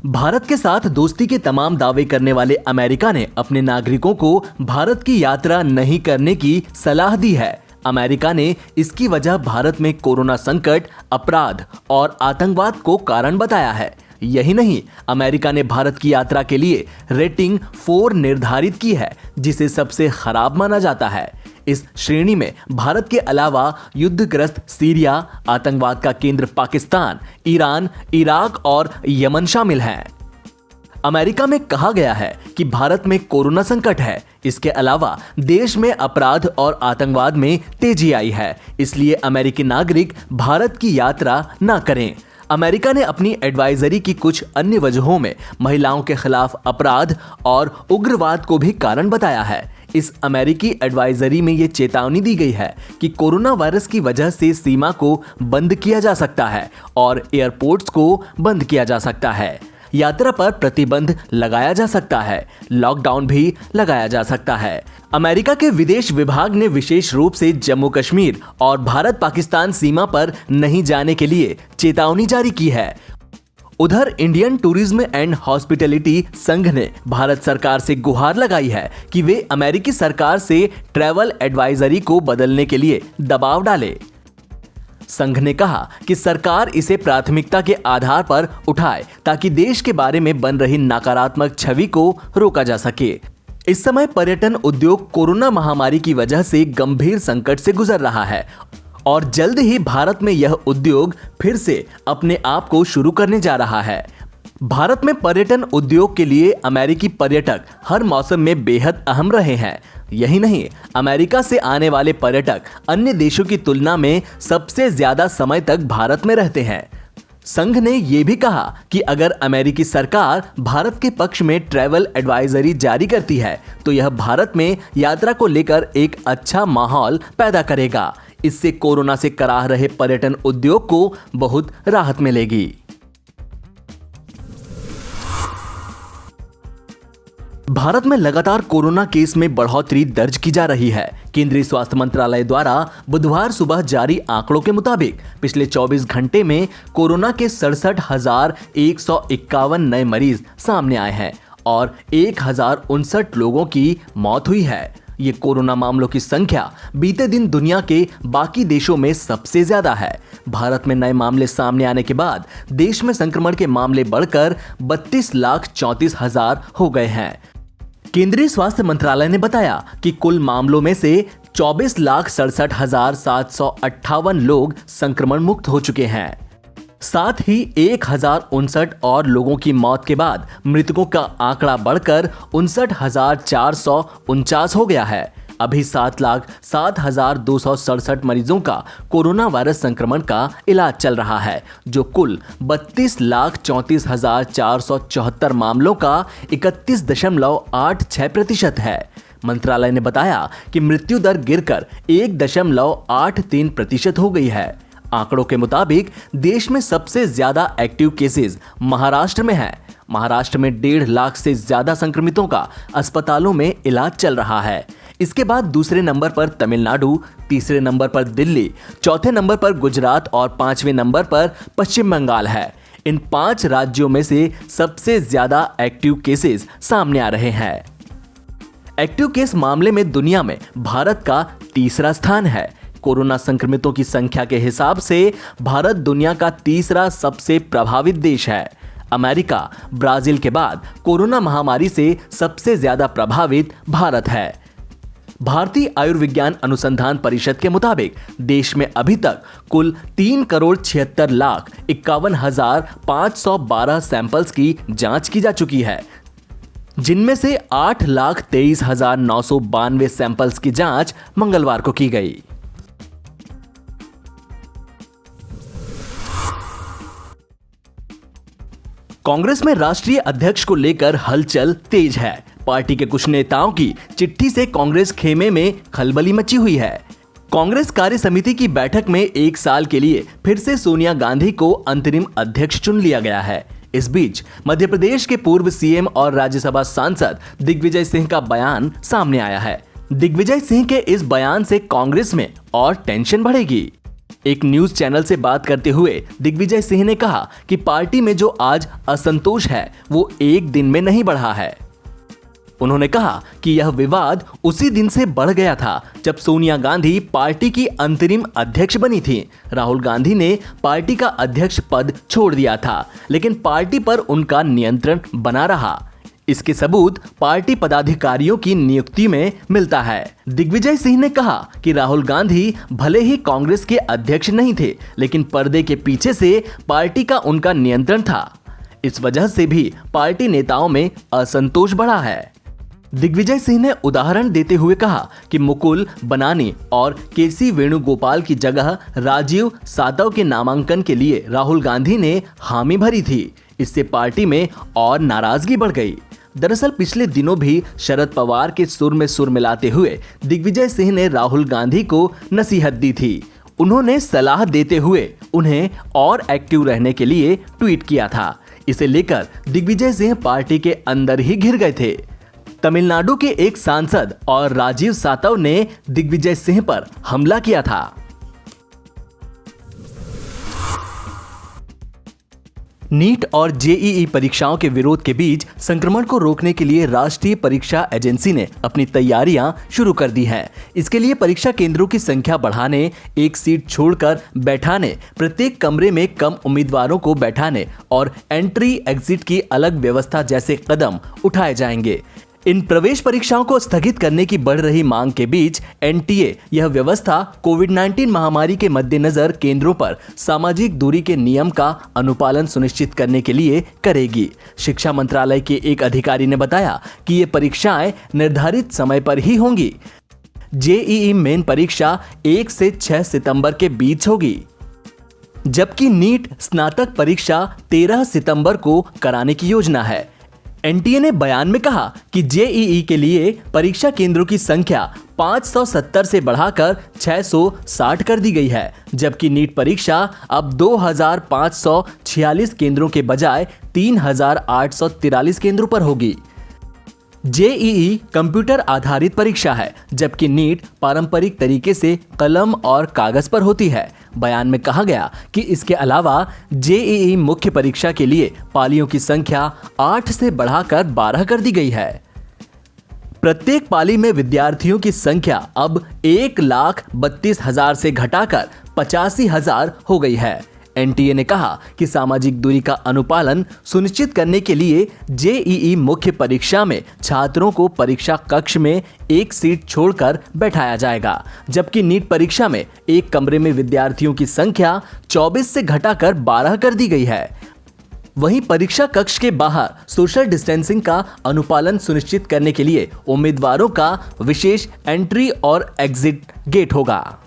भारत के साथ दोस्ती के तमाम दावे करने वाले अमेरिका ने अपने नागरिकों को भारत की यात्रा नहीं करने की सलाह दी है। अमेरिका ने इसकी वजह भारत में कोरोना संकट, अपराध और आतंकवाद को कारण बताया है। यही नहीं, अमेरिका ने भारत की यात्रा के लिए रेटिंग 4 निर्धारित की है, जिसे सबसे खराब माना जाता है। इस श्रेणी में भारत के अलावा युद्धग्रस्त सीरिया, आतंकवाद का केंद्र पाकिस्तान, ईरान, इराक और यमन शामिल हैं। अमेरिका में कहा गया है कि भारत में कोरोना संकट है। इसके अलावा देश में अपराध और आतंकवाद में तेजी आई है, इसलिए अमेरिकी नागरिक भारत की यात्रा न करें। अमेरिका ने अपनी एडवाइजरी की कुछ अन्य वजहों में महिलाओं के खिलाफ अपराध और उग्रवाद को भी कारण बताया है। इस अमेरिकी एडवाइजरी में ये चेतावनी दी गई है कि कोरोना वायरस की वजह से सीमा को बंद किया जा सकता है और एयरपोर्ट्स को बंद किया जा सकता है। यात्रा पर प्रतिबंध लगाया जा सकता है, लॉकडाउन भी लगाया जा सकता है। अमेरिका के विदेश विभाग ने विशेष रूप से जम्मू कश्मीर और भारत पाकिस्तान सीमा पर नहीं जाने के लिए चेतावनी जारी की है। उधर इंडियन टूरिज्म एंड हॉस्पिटैलिटी संघ ने भारत सरकार से गुहार लगाई है कि वे अमेरिकी सरकार से ट्रैवल एडवाइजरी को बदलने के लिए दबाव डाले। संघ ने कहा कि सरकार इसे प्राथमिकता के आधार पर उठाए ताकि देश के बारे में बन रही नकारात्मक छवि को रोका जा सके। इस समय पर्यटन उद्योग कोरोना महामारी की वजह से गंभीर संकट से गुजर रहा है और जल्द ही भारत में यह उद्योग फिर से अपने आप को शुरू करने जा रहा है। भारत में पर्यटन उद्योग के लिए अमेरिकी पर्यटक हर मौसम में बेहद अहम रहे हैं। यही नहीं, अमेरिका से आने वाले पर्यटक अन्य देशों की तुलना में सबसे ज्यादा समय तक भारत में रहते हैं। संघ ने यह भी कहा कि अगर अमेरिकी सरकार भारत के पक्ष में ट्रैवल एडवाइजरी जारी करती है तो यह भारत में यात्रा को लेकर एक अच्छा माहौल पैदा करेगा। इससे कोरोना से कराह रहे पर्यटन उद्योग को बहुत राहत मिलेगी। भारत में लगातार कोरोना केस में बढ़ोतरी दर्ज की जा रही है। केंद्रीय स्वास्थ्य मंत्रालय द्वारा बुधवार सुबह जारी आंकड़ों के मुताबिक पिछले 24 घंटे में कोरोना के 67,151 नए मरीज सामने आए हैं और 1,059 लोगों की मौत हुई है। ये कोरोना मामलों की संख्या बीते दिन दुनिया के बाकी देशों में सबसे ज्यादा है। भारत में नए मामले सामने आने के बाद देश में संक्रमण के मामले बढ़कर 32,34,000 हो गए हैं। केंद्रीय स्वास्थ्य मंत्रालय ने बताया कि कुल मामलों में से 24,67,758 लोग संक्रमण मुक्त हो चुके हैं। साथ ही 1,059 और लोगों की मौत के बाद मृतकों का आंकड़ा बढ़कर 59,449 हो गया है। अभी 7,07,267 मरीजों का कोरोना वायरस संक्रमण का इलाज चल रहा है, जो कुल 32,34,474 मामलों का 31.86% है। मंत्रालय ने बताया कि मृत्यु दर गिरकर 1.83% हो गई है। आंकड़ों के मुताबिक देश में सबसे ज्यादा एक्टिव केसेस महाराष्ट्र में है। महाराष्ट्र में 1.5 लाख से ज्यादा संक्रमितों का अस्पतालों में इलाज चल रहा है। इसके बाद दूसरे नंबर पर तमिलनाडु, तीसरे नंबर पर दिल्ली, चौथे नंबर पर गुजरात और 5वें नंबर पर पश्चिम बंगाल है। इन 5 राज्यों में से सबसे ज्यादा एक्टिव केसेस सामने आ रहे हैं। एक्टिव केस मामले में दुनिया में भारत का तीसरा स्थान है। कोरोना संक्रमितों की संख्या के हिसाब से भारत दुनिया का तीसरा सबसे प्रभावित देश है। अमेरिका, ब्राजील के बाद कोरोना महामारी से सबसे ज्यादा प्रभावित भारत है। भारतीय आयुर्विज्ञान अनुसंधान परिषद के मुताबिक देश में अभी तक कुल 3,76,51,512 सैंपल्स की जांच की जा चुकी है, जिनमें से 8,23,992 सैंपल्स की जांच मंगलवार को की गई। कांग्रेस में राष्ट्रीय अध्यक्ष को लेकर हलचल तेज है। पार्टी के कुछ नेताओं की चिट्ठी से कांग्रेस खेमे में खलबली मची हुई है। कांग्रेस कार्य समिति की बैठक में 1 साल के लिए फिर से सोनिया गांधी को अंतरिम अध्यक्ष चुन लिया गया है। इस बीच मध्य प्रदेश के पूर्व सीएम और राज्यसभा सांसद दिग्विजय सिंह का बयान सामने आया है। दिग्विजय सिंह के इस बयान से कांग्रेस में और टेंशन बढ़ेगी। एक न्यूज चैनल से बात करते हुए दिग्विजय सिंह ने कहा कि पार्टी में जो आज असंतोष है वो एक दिन में नहीं बढ़ा है। उन्होंने कहा कि यह विवाद उसी दिन से बढ़ गया था जब सोनिया गांधी पार्टी की अंतरिम अध्यक्ष बनी थी। राहुल गांधी ने पार्टी का अध्यक्ष पद छोड़ दिया था, लेकिन पार्टी पर उनका नियंत्रण बना रहा। इसके सबूत पार्टी पदाधिकारियों की नियुक्ति में मिलता है। दिग्विजय सिंह ने कहा कि राहुल गांधी भले ही कांग्रेस के अध्यक्ष नहीं थे, लेकिन पर्दे के पीछे से पार्टी का उनका नियंत्रण था। इस वजह से भी पार्टी नेताओं में असंतोष बढ़ा है। दिग्विजय सिंह ने उदाहरण देते हुए कहा कि मुकुल बनानी और केसी वेणुगोपाल की जगह राजीव सातव के नामांकन के लिए राहुल गांधी ने हामी भरी थी। इससे पार्टी में और नाराजगी बढ़ गई। दरअसल पिछले दिनों भी शरद पवार के सुर में सुर मिलाते हुए दिग्विजय सिंह ने राहुल गांधी को नसीहत दी थी। उन्होंने सलाह देते हुए उन्हें और एक्टिव रहने के लिए ट्वीट किया था। इसे लेकर दिग्विजय सिंह पार्टी के अंदर ही घिर गए थे। तमिलनाडु के एक सांसद और राजीव सातव ने दिग्विजय सिंह पर हमला किया था। नीट और जेईई परीक्षाओं के विरोध के बीच संक्रमण को रोकने के लिए राष्ट्रीय परीक्षा एजेंसी ने अपनी तैयारियां शुरू कर दी हैं। इसके लिए परीक्षा केंद्रों की संख्या बढ़ाने, एक सीट छोड़कर बैठाने, प्रत्येक कमरे में कम उम्मीदवारों को बैठाने और एंट्री एग्जिट की अलग व्यवस्था जैसे कदम उठाए जाएंगे। इन प्रवेश परीक्षाओं को स्थगित करने की बढ़ रही मांग के बीच एनटीए यह व्यवस्था कोविड-19 महामारी के मद्देनजर केंद्रों पर सामाजिक दूरी के नियम का अनुपालन सुनिश्चित करने के लिए करेगी। शिक्षा मंत्रालय के एक अधिकारी ने बताया कि ये परीक्षाएं निर्धारित समय पर ही होंगी। जेईई मेन परीक्षा 1 से 6 सितंबर के बीच होगी, जबकि नीट स्नातक परीक्षा 13 सितंबर को कराने की योजना है। एनटीए ने बयान में कहा कि जेईई के लिए परीक्षा केंद्रों की संख्या 570 से बढ़ाकर 660 कर दी गई है, जबकि नीट परीक्षा अब 2546 केंद्रों के बजाय 3843 केंद्रों पर होगी। जेईई कंप्यूटर आधारित परीक्षा है, जबकि नीट पारंपरिक तरीके से कलम और कागज पर होती है। बयान में कहा गया कि इसके अलावा जेईई मुख्य परीक्षा के लिए पालियों की संख्या 8 से बढ़ाकर 12 कर दी गई है। प्रत्येक पाली में विद्यार्थियों की संख्या अब 1,32,000 से घटाकर 85,000 हो गई है। एनटीए ने कहा कि सामाजिक दूरी का अनुपालन सुनिश्चित करने के लिए जेईई मुख्य परीक्षा में छात्रों को परीक्षा कक्ष में एक सीट छोड़कर बैठाया जाएगा, जबकि नीट परीक्षा में एक कमरे में विद्यार्थियों की संख्या 24 से घटाकर 12 कर दी गई है। वहीं परीक्षा कक्ष के बाहर सोशल डिस्टेंसिंग का अनुपालन सुनिश्चित करने के लिए उम्मीदवारों का विशेष एंट्री और एग्जिट गेट होगा।